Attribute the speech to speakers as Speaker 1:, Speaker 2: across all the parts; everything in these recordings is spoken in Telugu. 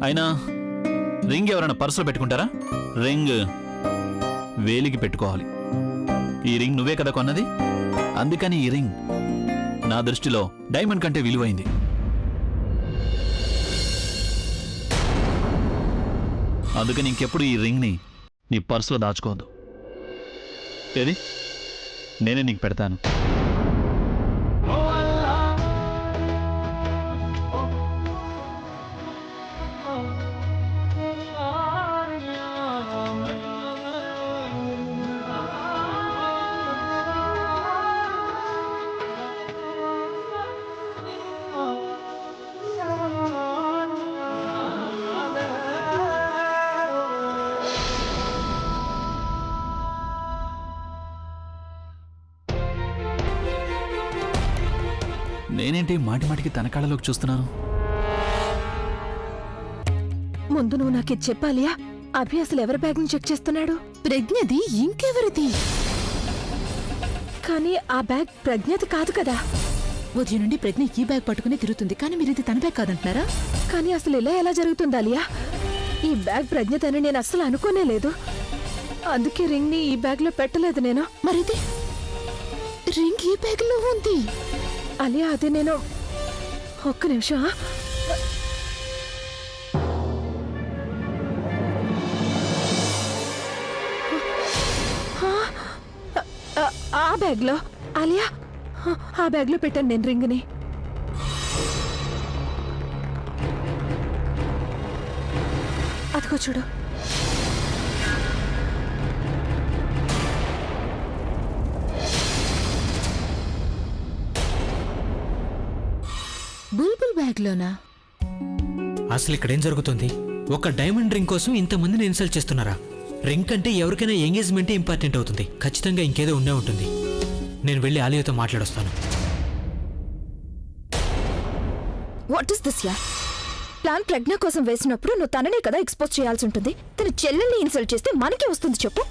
Speaker 1: అయినా రింగ్ ఎవరైనా పర్సులో పెట్టుకుంటారా? రింగ్ వేలికి పెట్టుకోవాలి. ఈ రింగ్ నువ్వే కదా కొన్నది, అందుకని ఈ రింగ్ నా దృష్టిలో డైమండ్ కంటే విలువైంది. అందుకని ఇంకెప్పుడు ఈ రింగ్ని నీ పర్సులో దాచుకోవద్దు. ఏది నేనే నీకు పెడతాను. నేనేంటి మాటి మాటికి తన కళ్ళలోకి చూస్తున్నాను?
Speaker 2: ముందు నువ్వు నాకు ఇది చెప్పాలియా? అభి అసలు ఎవరి బ్యాగ్ ని చెక్ చేస్తున్నాడు?
Speaker 3: ప్రజ్ఞది ఇంకెవరిది?
Speaker 2: కానీ ఆ బ్యాగ్ ప్రజ్ఞది కాదు కదా.
Speaker 3: ఉదయం నుండి ప్రజ్ఞ ఈ బ్యాగ్ పట్టుకుని తిరుగుతుంది, కానీ మీరు ఇది తన బ్యాగ్ కాదంటున్నారా?
Speaker 2: కానీ అసలు ఇలా ఎలా జరుగుతుంది అలియా? ఈ బ్యాగ్ ప్రజ్ఞతని నేను అస్సలు అనుకోనే లేదు. అందుకే రింగ్ ని ఈ బ్యాగ్ లో పెట్టలేదు నేను.
Speaker 3: మరిది రింగ్ ఈ బ్యాగ్ లో ఉంది
Speaker 2: అలియా. అది నేను ఒక్క నిమిషం. ఆ బ్యాగ్ లో అలియా, ఆ బ్యాగ్ లో పెట్టాను నేను రింగ్ ని. అదిగో చూడు.
Speaker 3: బుల్బుల్ బ్యాగ్ లోనా?
Speaker 4: అసలు ఇక్కడేం జరుగుతుంది? ఒక డైమండ్ రింగ్ కోసం ఇంతమందిని ఇన్సల్ట్ చేస్తున్నారా? రింగ్ అంటే ఎవరికైనా ఎంగేజ్మెంటే ఇంపార్టెంట్ అవుతుంది. ఖచ్చితంగా ఇంకేదో ఉండే ఉంటుంది. నేను వెళ్ళి ఆలియాతో మాట్లాడొస్తాను.
Speaker 2: వాట్ ఇస్ దిస్ యా? ప్లాన్ ప్రజ్ఞ కోసం వేసినప్పుడు నువ్వు తననే కదా ఎక్స్పోజ్ చేయాల్సి ఉంటుంది. తన చెల్లెల్ని ఇన్సల్ట్ చేస్తే మనకే వస్తుంది చెప్పు.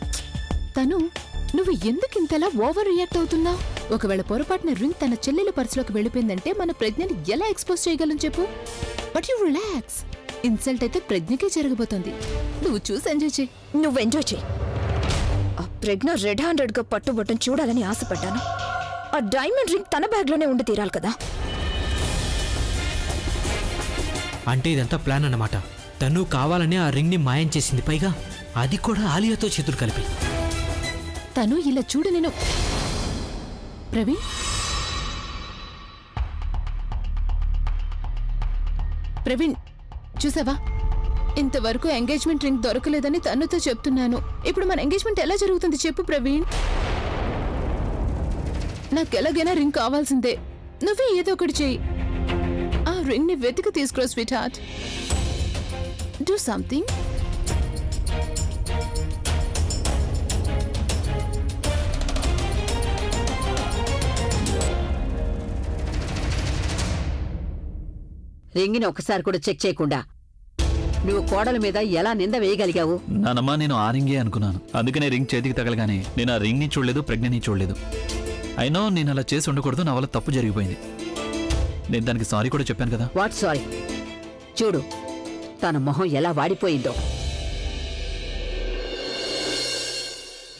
Speaker 3: తను నువ్వు ఎందుకు ఇంతలా ఓవర్ రియాక్ట్ అవుతున్నావు? ఒకవేళ పొరపాటున రింగ్ తన చెల్లెల పర్సులోకి వెళ్ళిపోయిందంటే మన ప్రజ్ఞని ఎలా ఎక్స్పోజ్ చేయగలం చెప్పు? But you relax. ఇన్సల్ట్ అయితే ప్రజ్ఞకే జరగబోతోంది. నువ్వు చూసి ఎంజాయ్ చేయి.
Speaker 2: నువ్వు ఎంజాయ్ చేయి. ఆ ప్రజ్ఞ రెడ్ హ్యాండెడ్ గా పట్టుబట్టం చూడాలని ఆశపడ్డాను. ఆ డైమండ్ రింగ్ తన బ్యాగ్ లోనే ఉండి తీరాలి కదా.
Speaker 4: అంటే ఇదంతా ప్లాన్ అన్నమాట. తను కావాలనే ఆ రింగ్ ని మాయం చేసింది, పైగా అది కూడా ఆలియాతో చేతులు కలిపి.
Speaker 3: తను ఇలా చూడు. నేను ప్రవీణ్, ప్రవీణ్ చూసావా? ఇంతవరకు ఎంగేజ్మెంట్ రింగ్ దొరకలేదని తనుతో చెప్తున్నాను. ఇప్పుడు మన ఎంగేజ్మెంట్ ఎలా జరుగుతుంది చెప్పు ప్రవీణ్? నాకెలాగైనా రింగ్ కావాల్సిందే. నువ్వే ఏదో ఒకటి చెయ్యి. ఆ రింగ్ ని వెతికి తీసుకురా స్వీట్ హార్ట్. Do something.
Speaker 5: రింగిని ఒకసారి కూడా చెక్ చేయకుండా నువ్వు కోడల మీద ఎలా నింద వేయగలిగావు?
Speaker 1: నానమ్మా, నేను ఆ రింగే అనుకున్నాను. అందుకనే రింగ్ చేతికి తగలగానే నేను ఆ రింగ్ని చూడలేదు, ప్రజ్ఞని చూడలేదు. అయినా నేను అలా చేసి ఉండకూడదు. నా వల్ల తప్పు జరిగిపోయింది. నేను దానికి సారీ కూడా చెప్పాను కదా.
Speaker 5: What sorry? చూడు తన మొహం ఎలా వాడిపోయిందో.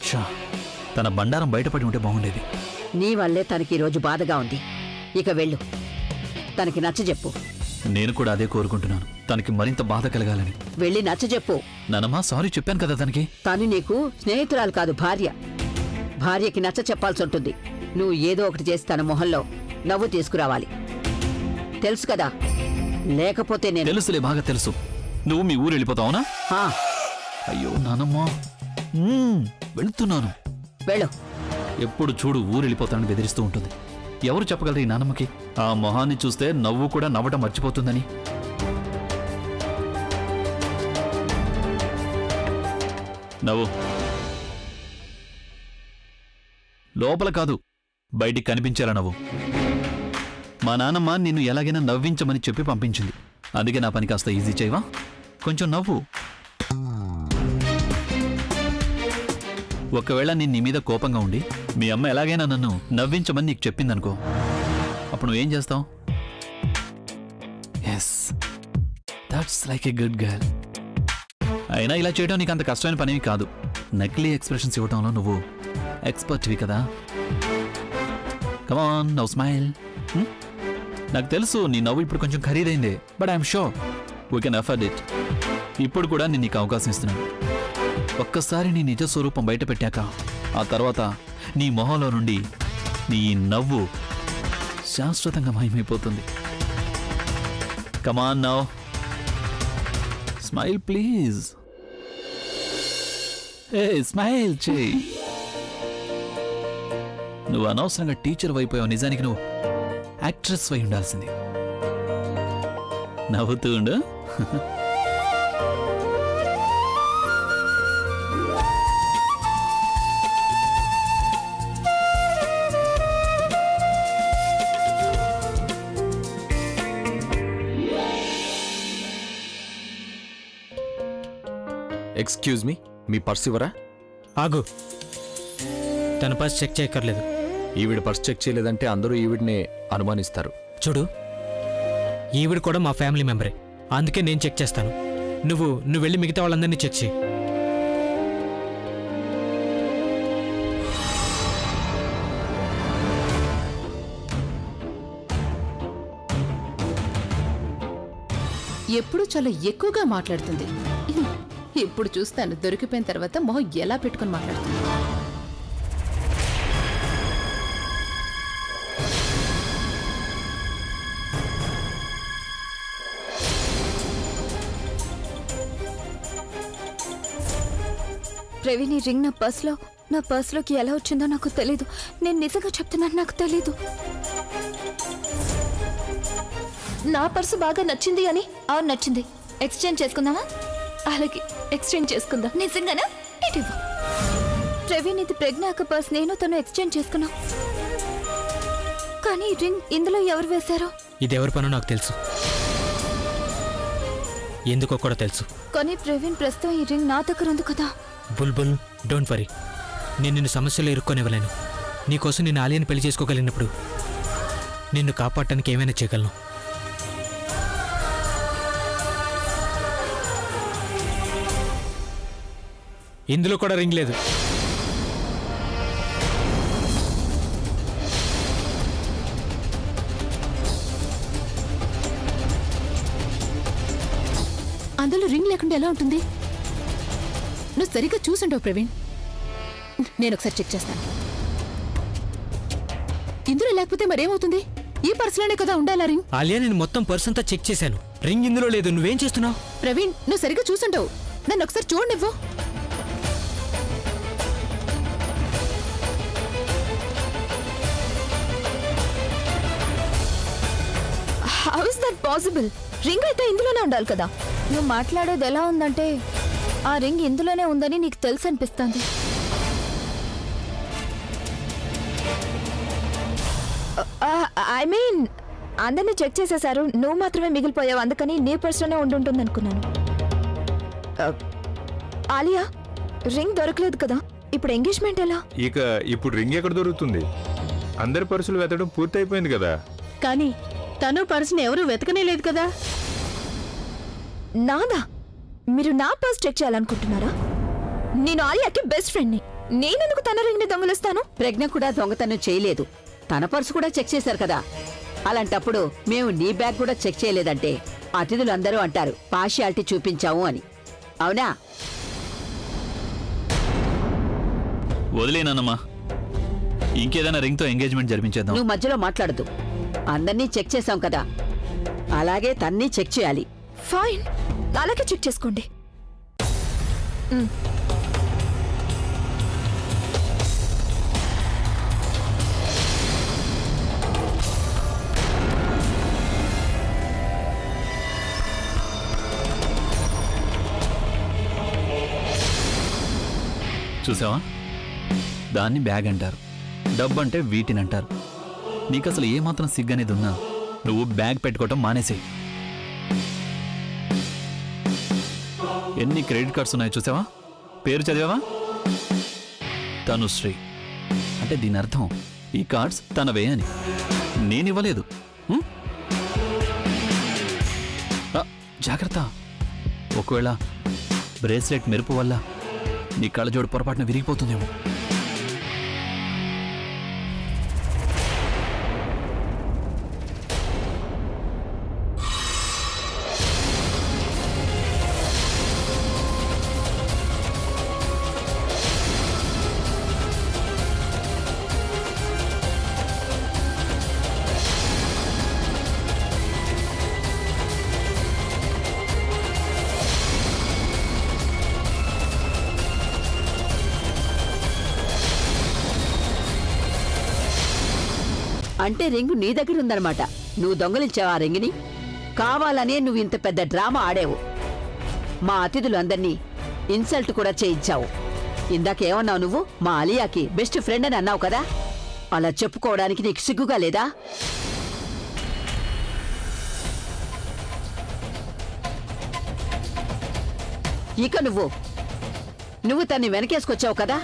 Speaker 1: షా, తన బండారం బయటపడి ఉంటే బాగుండేది.
Speaker 5: నీ వల్లే తనకి ఈరోజు బాధగా ఉంది. ఇక వెళ్ళు, తనకి నచ్చజెప్పు.
Speaker 1: నేను కూడా అదే కోరుకుంటున్నాను, తనకి మరింత బాధ కలగాలని.
Speaker 5: వెళ్ళి నచ్చజెప్పు.
Speaker 1: నానమ్మా, సారీ చెప్పాను కదా తనకి.
Speaker 5: తను నీకు స్నేహితురాలు కాదు, భార్య. భార్యకి నచ్చ చెప్పాల్సి ఉంటుంది. నువ్వు ఏదో ఒకటి చేసి తన మొహంలో నవ్వు తీసుకురావాలి. తెలుసు కదా? లేకపోతే నేను...
Speaker 1: తెలుసులే, బాగా తెలుసు. నువ్వు మీ ఊరు వెళ్ళిపోతావునా? అయ్యో నానమ్మా, వెళుతున్నాను.
Speaker 5: వెళ్ళు.
Speaker 1: ఎప్పుడు చూడు ఊరు వెళ్ళిపోతానని బెదిరిస్తూ ఉంటుంది. ఎవరు చెప్పగలరు ఈ నానమ్మకి ఆ మొహాన్ని చూస్తే నవ్వు కూడా నవ్వటం మర్చిపోతుందని? నవ్వు. లోపల కాదు, బయటికి కనిపించేలా నవ్వు. మా నానమ్మ నిన్ను ఎలాగైనా నవ్వించమని చెప్పి పంపించింది. అందుకే నా పని కాస్త ఈజీ చేయవా? కొంచెం నవ్వు. ఒకవేళ నేను నీ మీద కోపంగా ఉండి మీ అమ్మ ఎలాగైనా నన్ను నవ్వించమని నీకు చెప్పిందనుకో, అప్పుడు నువ్వేం చేస్తావు? Yes, that's just like a good girl. అయినా ఇలా చేయడం నీకు అంత కష్టమైన పనేమి కాదు. నకిలీ ఎక్స్ప్రెషన్స్ ఇవ్వడంలో నువ్వు ఎక్స్పర్ట్వి కదా. Come on now smile. నాకు తెలుసు నీ నవ్వు ఇప్పుడు కొంచెం ఖరీదైందే, but I'm sure we can afford it. ఇప్పుడు కూడా నేను నీకు అవకాశం ఇస్తున్నాను. ఒక్కసారి నీ నిజ స్వరూపం బయట పెట్టాక ఆ తర్వాత నీ మొహంలో నుండి నీ నవ్వు శాశ్వతంగా మాయమైపోతుంది. Come on now smile please. A smile చేయి. నువ్వు అనవసరంగా టీచర్ అయిపోయావు. నిజానికి నువ్వు యాక్ట్రెస్ అయి ఉండాల్సింది. నవ్వుతూ ఉండు.
Speaker 6: ఎక్స్క్యూజ్ మీ పర్స్ ఇవ్వరా?
Speaker 4: ఆగు, తన పర్స్ చెక్ చేయక్కర్లేదు.
Speaker 6: ఈవిడ పర్స్ చెక్ చేయలేదంటే అందరూ ఈవిడ్ని అనుమానిస్తారు.
Speaker 4: చూడు, ఈవిడ కూడా మా ఫ్యామిలీ మెంబరే, అందుకే నేను చెక్ చేస్తాను. నువ్వు వెళ్ళి మిగతా వాళ్ళందరినీ చెక్ చేయి.
Speaker 3: ఎప్పుడూ చాలా ఎక్కువగా మాట్లాడుతుంది. ఇప్పుడు చూస్తాను దొరికిపోయిన తర్వాత మొహం ఎలా పెట్టుకుని మాట్లాడుతుంది.
Speaker 2: ప్రవీణ్, ఈ రింగ్ నా పర్స్లోకి ఎలా వచ్చిందో నాకు తెలీదు. నేను నిజంగా చెప్తున్నాను, నాకు తెలీదు. నా పర్సు బాగా నచ్చింది అని. అవును నచ్చింది. ఎక్స్చేంజ్ చేసుకుందామా? అలాగే ఎక్స్చేంజ్ చేసుకుందాం. నిజంగానా? ఇటివ్వు. ప్రవీణ్, ఇది ప్రజ్ఞ అక్క పర్స్. నేను తను ఎక్స్చేంజ్ చేసుకున్నాం. కానీ ఈ రింగ్ ఇందులో ఎవరు వేశారో?
Speaker 4: ఇది ఎవరి పనో నాకు తెలుసు, ఎందుకో కూడా తెలుసు.
Speaker 2: కానీ ప్రవీణ్, ప్రస్తుతం ఈ రింగ్ నా దగ్గర ఉంది కదా.
Speaker 4: బుల్బుల్, డోంట్ వరీ. నేను నిన్ను సమస్యలో ఇరుక్కొనివ్వలేను. నీకోసం నేను ఆలియాని పెళ్లి చేసుకోగలిగినప్పుడు నిన్ను కాపాడటానికి ఏమైనా చేయగలను. ఇందులో కూడా రింగ్ లేదు.
Speaker 3: అందులో రింగ్ లేకుండా ఎలా ఉంటుంది? నువ్వు సరిగ్గా చూసుంటావు ప్రవీణ్. నేను ఒకసారి చెక్ చేస్తాను. ఇందులో లేకపోతే మరేమవుతుంది? ఈ పర్సులోనే కదా ఉండాలా రింగ్.
Speaker 4: ఆలియా, నేను మొత్తం పర్స్ అంతా చెక్ చేశాను. రింగ్ ఇందులో లేదు. నువ్వేం చేస్తున్నావు?
Speaker 3: ప్రవీణ్, నువ్వు సరిగ్గా చూసుంటావు. నన్ను ఒకసారి చూడనివ్వు.
Speaker 2: How is that possible? Ring అయితే ఇందులోనే ఉండాలి కదా. నువ్వు మాట్లాడేది ఎలా ఉందంటే ఆ రింగ్ ఇందులోనే ఉందని నీకు తెలుసు అనిపిస్తుంది. ఐ మీన్ అందరినీ చెక్ చేసేశారు, నువ్వు మాత్రమే మిగిలిపోయావు. అందుకని నీ పర్సులోనే ఉండుంటుంది అనుకున్నాను. ఆలియా, రింగ్ దొరకలేదు కదా, ఇప్పుడు ఎంగేజ్మెంట్ ఎలా?
Speaker 7: ఇప్పుడు రింగ్ ఎక్కడ దొరుకుతుంది? అందరి పర్సులు వెతకడం పూర్తయిపోయింది కదా.
Speaker 3: కానీ తను పర్సుని ఎవరు వెతకనే లేదు కదా.
Speaker 2: నాదా? మీరు నా పర్స్ చెక్ చేయాలనుకుంటున్నారా? నేను ఆలియాకి బెస్ట్ ఫ్రెండ్ని. నేనెందుకు తన రింగ్ని దొంగలిస్తాను?
Speaker 5: ప్రజ్ఞ కూడా దొంగతనం చేయలేదు. తన పర్సు కూడా చెక్ చేశారు కదా. అలాంటప్పుడు మేము నీ బ్యాగ్ కూడా చెక్ చేయలేదంటే అతిథులందరూ అంటారు పార్షియాలిటీ చూపించాము అని. అవునా?
Speaker 1: వదిలేనమ్మా, ఇంకేదైనా రింగ్తో ఎంగేజ్మెంట్ జరిపించేద్దాం.
Speaker 5: నువ్వు మధ్యలో మాట్లాడదు. అందర్నీ చెక్ చేశాం కదా, అలాగే తన్ని చెక్ చేయాలి.
Speaker 2: ఫైన్, అలాగే చెక్ చేసుకోండి.
Speaker 1: చూసావా, దాన్ని బ్యాగ్ అంటారు, డబ్బు అంటే వీటిని అంటారు. నీకు అసలు ఏమాత్రం సిగ్గనేది ఉన్నా నువ్వు బ్యాగ్ పెట్టుకోవటం మానేసేయి. ఎన్ని క్రెడిట్ కార్డ్స్ ఉన్నాయో చూసావా? పేరు చదివావా? తనుశ్రీ అంటే దీని అర్థం ఈ కార్డ్స్ తనవే అని. నేనివ్వలేదు. జాగ్రత్త. ఒకవేళ బ్రేస్లెట్ మెరుపు వల్ల నీ కళ్ళజోడు పొరపాటున విరిగిపోతుందేమో.
Speaker 5: అంటే రింగు నీ దగ్గర ఉందన్నమాట. నువ్వు దొంగలించావు ఆ రింగిని. కావాలనే నువ్వు ఇంత పెద్ద డ్రామా ఆడావు. మా అతిథులందరినీ ఇన్సల్ట్ కూడా చేయించావు. ఇందాకేమన్నావు నువ్వు? మా అలియాకి బెస్ట్ ఫ్రెండ్ అని అన్నావు కదా. అలా చెప్పుకోవడానికి నీకు సిగ్గుగా లేదా? ఇక నువ్వు తన్ని వెనకేసుకొచ్చావు కదా.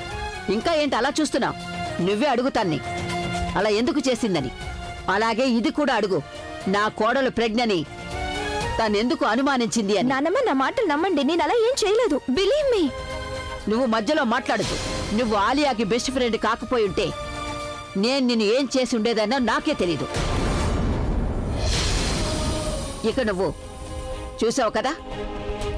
Speaker 5: ఇంకా ఏంటి అలా చూస్తున్నావు? నువ్వే అడుగుతాన్ని అలా ఎందుకు చేసిందని. అలాగే ఇది కూడా అడుగు, నా కోడలు ప్రజ్ఞని తనెందుకు అనుమానించింది అని.
Speaker 2: నానమ్మ, నా మాటలు నమ్మండి, నేను అలా ఏం చేయలేదు. Believe me.
Speaker 5: నువ్వు మధ్యలో మాట్లాడుతూ. నువ్వు ఆలియాకి బెస్ట్ ఫ్రెండ్ కాకపోయి ఉంటే నేను నిన్ను ఏం చేసి ఉండేదన్నా నాకే తెలీదు. ఇక నువ్వు చూసావు కదా,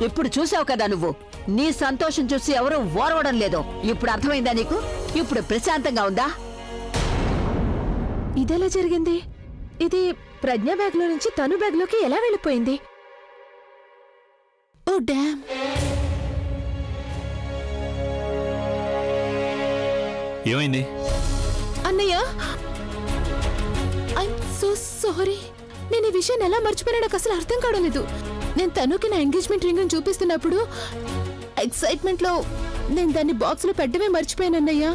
Speaker 5: ఇప్పుడు చూసావు కదా, నువ్వు నీ సంతోషం చూసి ఎవరూ ఓరవడం లేదో ఇప్పుడు అర్థమైందా నీకు? ఇప్పుడు ప్రశాంతంగా ఉందా?
Speaker 2: ఇదెలా జరిగింది? ఇది ప్రజ్ఞ బ్యాగ్ లో నుంచి తను బ్యాగ్ లోకి ఎలా వెళ్ళిపోయింది?
Speaker 3: Oh damn.
Speaker 1: ఏమైంది?
Speaker 3: అన్నయ్య, ఐఎమ్ సో సారీ. నేను ఈ విషయాన్ని ఎలా మర్చిపోయినా నాకు అసలు అర్థం కావలేదు. నేను తనుకి నా ఎంగేజ్మెంట్ రింగ్ చూపిస్తున్నప్పుడు ఎక్సైట్మెంట్ లో నేను దాన్ని బాక్స్ లో పెట్టడమే మర్చిపోయాను అన్నయ్య.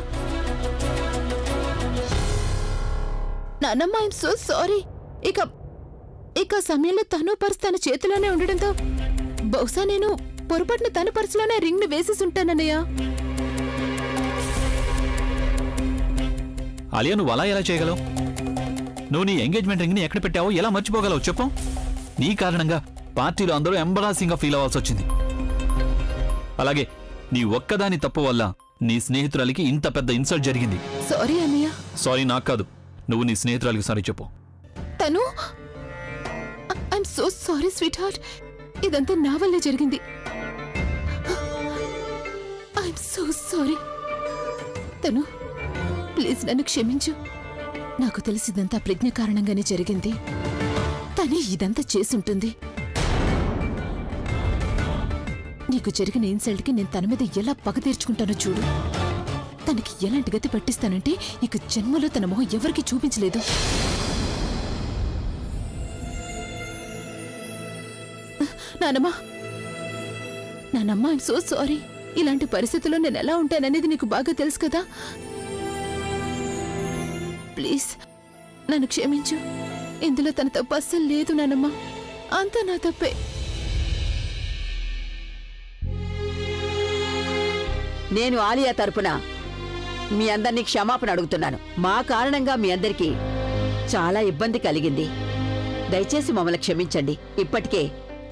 Speaker 3: నానమ్మ, ఐఎమ్ సో సారీ. ఇక సమయంలో తను పర్స్ తన చేతిలోనే ఉండడంతో బహుశా నేను పొరపాటున తన పర్సులోనే రింగ్ ను వేసేసి ఉంటానన్నయ్య.
Speaker 1: అలియా, నువ్వు అలా ఎలా చేయగలవు? నువ్వు నీ ఎంగేజ్మెంట్ రింగ్ని ఎక్కడ పెట్టావో ఎలా మర్చిపోగలవు చెప్పు? నీ కారణంగా పార్టీలో అందరూ ఎంబరాసింగ్ గా ఫీల్ అవ్వాల్సి వచ్చింది. అలాగే నీ ఒక్కదాని తప్పు వల్ల నీ స్నేహితురాలికి ఇంత పెద్ద ఇన్సల్ట్ జరిగింది.
Speaker 3: సారీ అన్నయ్య.
Speaker 1: సారీ నాకు కాదు, నువ్వు నీ స్నేహితురాలికి సారీ చెప్పు.
Speaker 3: తను, I'm so sorry sweet heart. ఇదంతా నా వల్లే జరిగింది. I'm so sorry. తను, ప్లీజ్ నన్ను క్షమించు. నాకు తెలిసిదంతా ప్రజ్ఞ కారణంగానే జరిగింది. తనే ఇదంతా చేసుంటుంది. నీకు జరిగిన ఇన్సల్ట్కి నేను తన మీద ఎలా పగ తీర్చుకుంటానో చూడు. తనకి ఎలాంటి గతి పట్టిస్తానంటే ఇక జన్మలో తన మొహం ఎవరికి చూపించలేదు. నానమ్మా, ఐఎమ్ సో సారీ. ఇలాంటి పరిస్థితుల్లో నేను ఎలా ఉంటాననేది నీకు బాగా తెలుసు కదా. ప్లీజ్ నన్ను క్షమించు. ఇందులో తన తప్పు అస్సలు లేదు నానమ్మా. అంతా నా తప్పే.
Speaker 5: నేను ఆలియా తరపున మీ అందరినీ క్షమాపణ అడుగుతున్నాను. మా కారణంగా మీ అందరికీ చాలా ఇబ్బంది కలిగింది. దయచేసి మమ్మల్ని క్షమించండి. ఇప్పటికే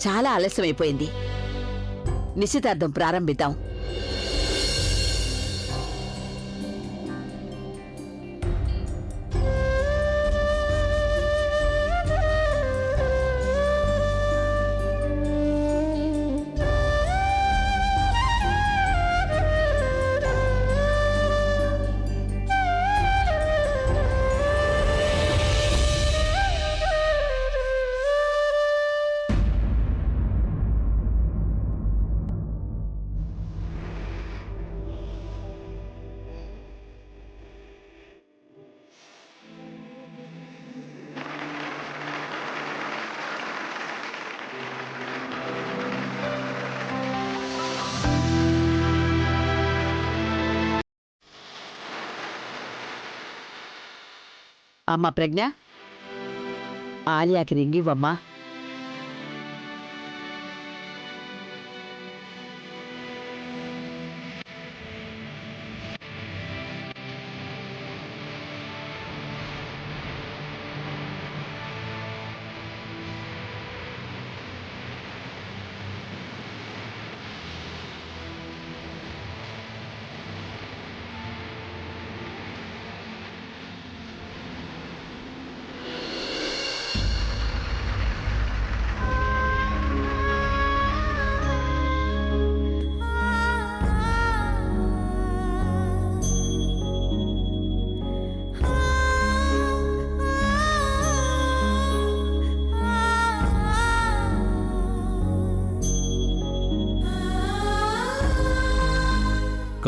Speaker 5: చాలా ఆలస్యమైపోయింది. నిశ్చితార్థం ప్రారంభిద్దాం. అమ్మా ప్రజ్ఞ, ఆలియాకి రింగ్ ఇవ్వమ్మా.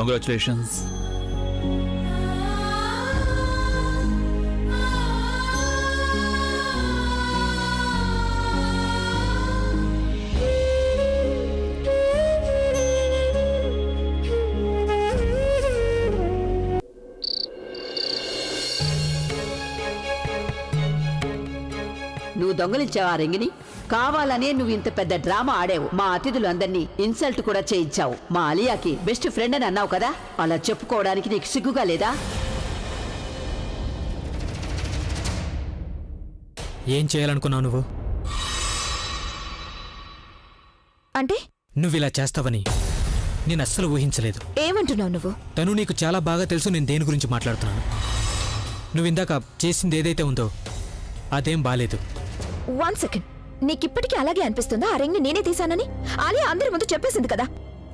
Speaker 1: కంగ్రాచులేషన్స్.
Speaker 5: నువ్వు దొంగలించావా ఆ రింగిని? కావాలనే నువ్వు ఇంత పెద్ద డ్రామా ఆడావు. మా అతిథులందరినీ ఇన్సల్ట్ కూడా చేయించావు. మా అలియాకి బెస్ట్ ఫ్రెండ్ అని అన్నావు కదా, అలా చెప్పుకోవడానికి నీకు సిగ్గుగా లేదా?
Speaker 4: ఏం చేయాలనుకున్నావు నువ్వు?
Speaker 2: అంటే
Speaker 4: నువ్వు ఇలా చేస్తావని నేను అస్సలు ఊహించలేదు.
Speaker 2: ఏమంటున్నావు నువ్వు?
Speaker 4: తను నీకు చాలా బాగా తెలుసు నేను దేని గురించి మాట్లాడుతున్నాను. నువ్వు ఇందాక చేసింది ఏదైతే ఉందో అదేం బాలేదు.
Speaker 2: 1 సెకండ్. నీకిప్పటికీ అలాగే అనిపిస్తుందా ఆ రింగ్ ని నేనే తీశానని? ఆలియా అందరి ముందు చెప్పేసింది కదా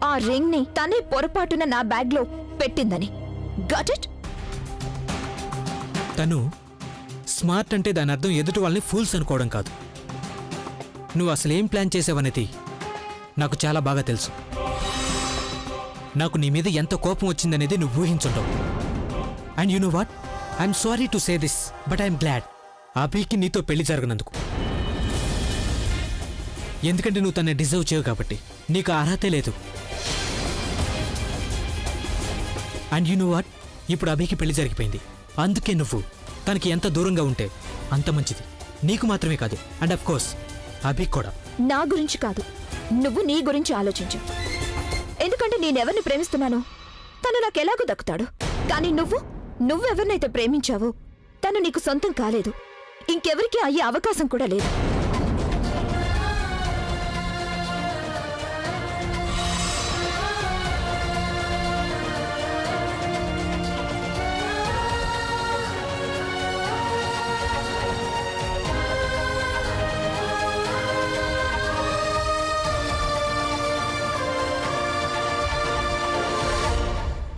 Speaker 2: ఆ రింగ్ ని తనే పొరపాటున నా బ్యాగ్ లో పెట్టిందని. Got it?
Speaker 4: తను స్మార్ట్ అంటే దాని అర్థం ఎదుటి వాళ్ళని ఫూల్స్ అనుకోవడం కాదు. నువ్వు అసలు ఏం ప్లాన్ చేసావనేది నాకు చాలా బాగా తెలుసు. నాకు నీ మీద ఎంత కోపం వచ్చిందనేది నువ్వు ఊహించుంటావు. And you know what, I'm sorry to say this but I'm glad అభికి నీతో పెళ్లి జరగనందుకు. ఎందుకంటే నువ్వు తనని డిజర్వ్ చేయవు కాబట్టి. నీకు అర్హతే లేదు. అండ్ యు నో వాట్, ఇప్పుడు అభికి పెళ్లి జరిగిపోయింది. అందుకే నువ్వు తనకి ఎంత దూరంగా ఉంటే అంత మంచిది. నీకు మాత్రమే కాదు, అండ్ అఫ్ కోర్స్ అభికి కూడా.
Speaker 2: నా గురించి కాదు, నువ్వు నీ గురించి ఆలోచించు. ఎందుకంటే నేనెవరిని ప్రేమిస్తున్నానో తను నాకెలాగూ దక్కుతాడు. కానీ నువ్వెవరినైతే ప్రేమించావో తను నీకు సొంతం కాలేదు. ఇంకెవరికి అయ్యే అవకాశం కూడా లేదు.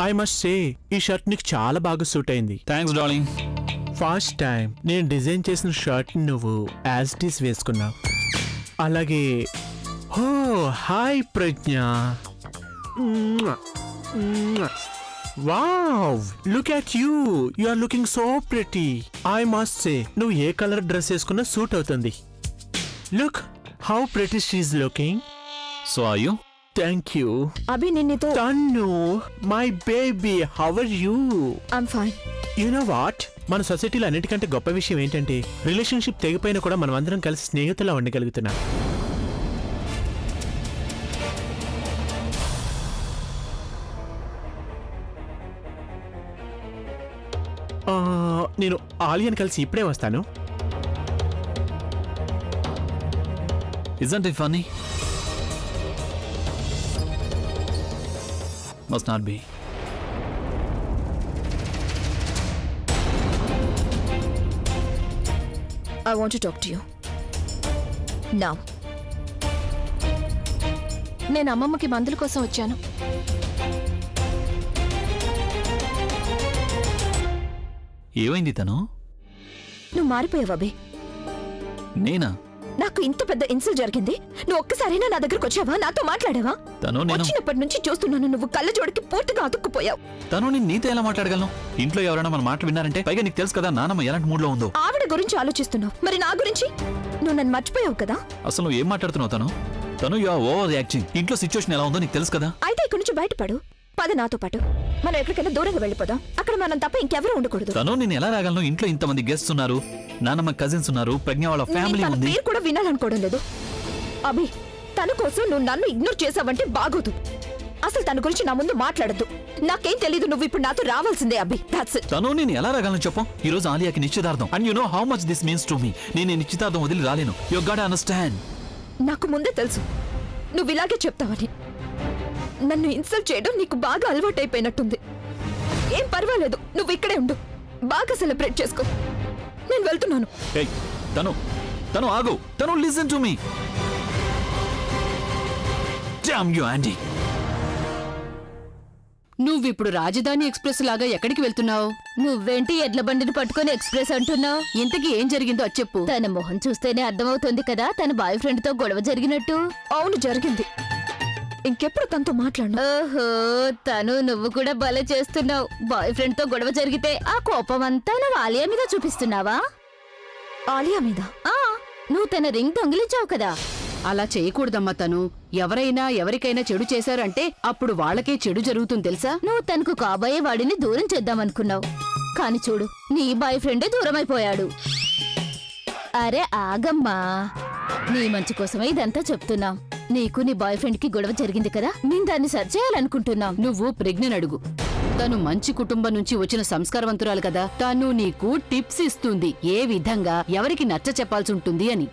Speaker 8: ఐ మస్ట్ సే ఈ షర్ట్ నీకు చాలా బాగా సూట్ అయింది.
Speaker 1: Thanks darling.
Speaker 8: ఫస్ట్ టైం నేను డిజైన్ చేసిన షర్ట్ నువ్వు యాజ్ ఇట్ ఈస్ వేసుకున్నావు. అలాగే oh hi Pragya. Wow, look at you, you are looking so pretty. I must say నువ్వు ఏ కలర్ డ్రెస్ వేసుకున్నా సూట్ అవుతుంది. Look how pretty she is looking.
Speaker 1: So are you?
Speaker 8: Thank you.
Speaker 2: Abhi నిన్నితో
Speaker 8: తన్ను my baby, how are you?
Speaker 2: I'm fine.
Speaker 8: You know what, మన సొసైటీలో అన్నిటికంటే గొప్ప విషయం ఏంటంటే రిలేషన్షిప్ తెగిపోయినా కూడా మనం అందరం కలిసి స్నేహితులా ఉండగలుగుతున్నాం. నేను ఆలియన్ కలిసి ఇప్పుడే వస్తాను.
Speaker 1: Isn't it funny? Must not be.
Speaker 2: I want to talk to you. Now.
Speaker 3: నేను అమ్మమ్మకి మందుల కోసం వచ్చాను.
Speaker 1: ఏమైంది తను?
Speaker 2: నువ్వు మారిపోయావు అభి.
Speaker 1: నేనా?
Speaker 2: నాకు ఇంత పెద్ద ఇన్సల్ట్ జరిగింది, నువ్వు ఒక్కసారైనా నా దగ్గరకు వచ్చావా, నాతో మాట్లాడావా?
Speaker 1: తను నేను
Speaker 2: వచ్చినప్పటి నుంచి చూస్తున్నాను, నువ్వు కళ్ళ జోడికి పూర్తిగా అతుక్కుపోయావు.
Speaker 1: తను నేను నీతో ఎలా మాట్లాడగలను? ఇంట్లో ఎవరైనా మన మాటలు విన్నారంటే, పైగా నీకు తెలుసు కదా నానమ్మ ఎలాంటి మూడ్ లో ఉందో.
Speaker 2: ఆవిడ గురించి ఆలోచిస్తున్నావు, మరి నా గురించి? నువ్వు నన్ను మర్చిపోయావు కదా.
Speaker 1: అసలు నువ్వు ఏం మాట్లాడుతున్నావు? తను యు ఆర్ ఓవర్ రియాక్టింగ్. ఇంట్లో సిచ్యువేషన్ ఎలా ఉందో నీకు తెలుసు కదా.
Speaker 2: అయితే ఇక్కడి నుంచి బయటపడు, పద నాతో పాటు. మనం ఎక్కడికైనా దూరంగా వెళ్ళిపోదాం, అక్కడ మనం తప్ప ఇంకెవరూ ఉండకూడదు.
Speaker 1: తను నేను ఎలా రాగలను? ఇంట్లో ఇంతమంది గెస్ట్స్ ఉన్నారు, నానమ్మ కజిన్స్ ఉన్నారు, ప్రజ్ఞ వాళ్ళ ఫ్యామిలీ
Speaker 2: తన
Speaker 1: ఉంది.
Speaker 2: పేరు కూడా వినాలనుకోవడం లేదు. అభి, తన కోసం నువ్వు నన్ను ఇగ్నోర్ చేసావంటే బాగోదు. అసలు తన గురించి నా ముందు మాట్లాడద్దు. నాకేం తెలీదు, నువ్వు ఇప్పుడు నాతో రావాల్సిందే అభి. That's it.
Speaker 1: తను నేను ఎలా రాగలను చెప్పు? ఈ రోజు ఆలియాకి నిశ్చితార్థం. And you know how much this means to me. నేను ఈ నిశ్చితార్థం వదిలి రాలేను. You got to understand.
Speaker 2: నాకు ముందే తెలుసు నువ్వు ఇలాగే చెప్తావని. నన్ను ఇన్సల్ట్ చేయడం నీకు బాగా అలవాటైపోయినట్టుంది. ఏం పర్వాలేదు, నువ్వు ఇక్కడే ఉండు, బాగా సెలబ్రేట్ చేసుకో. నేను వెళ్తున్నాను.
Speaker 1: ఏయ్, తను ఆగు. Tanu listen to me. Damn you aunty.
Speaker 3: నువ్విప్పుడు రాజధాని ఎక్స్ప్రెస్ లాగా ఎక్కడికి వెళ్తున్నావు?
Speaker 2: నువ్వేంటి ఎడ్ల బండిని పట్టుకొని ఎక్స్ప్రెస్ అంటున్నావు?
Speaker 3: ఇంతకీ ఏం జరిగిందో అది చెప్పు.
Speaker 2: తన మొహం చూస్తేనే అర్థమవుతుంది కదా తన బాయ్ ఫ్రెండ్ తో గొడవ జరిగినట్టు. అవును, జరిగింది. ఇంకెప్పుడు తనతో మాట్లాడను.
Speaker 3: ఓహో తను నువ్వు కూడా భలే చేస్తున్నావు. బాయ్ ఫ్రెండ్ తో గొడవ జరిగితే ఆ కోపం అంతా నువ్వు ఆలియా మీద చూపిస్తున్నావా?
Speaker 2: ఆలియా మీద?
Speaker 3: ఆ నువ్వు తన రింగ్ దొంగిలించావు కదా.
Speaker 5: అలా చేయకూడదమ్మా. తను ఎవరైనా ఎవరికైనా చెడు చేశారంటే అప్పుడు వాళ్ళకే చెడు జరుగుతుంది తెలుసా?
Speaker 3: నువ్వు తనకు కాబోయే వాడిని దూరం చేద్దామనుకున్నావు, కానీ చూడు నీ బాయ్ ఫ్రెండే దూరమైపోయాడు. అరే ఆగమ్మా, నీ మంచి కోసమే ఇదంతా చెప్తున్నాం. నీకు నీ బాయ్ ఫ్రెండ్ కి గొడవ జరిగింది కదా, మేము దాన్ని సరిచేయాలనుకుంటున్నాం.
Speaker 5: నువ్వు ప్రజ్ఞను అడుగు. తను మంచి కుటుంబం నుంచి వచ్చిన సంస్కారవంతురాలు కదా. తను నీకు టిప్స్ ఇస్తుంది ఏ విధంగా ఎవరికి నచ్చ చెప్పాల్సి ఉంటుంది అని.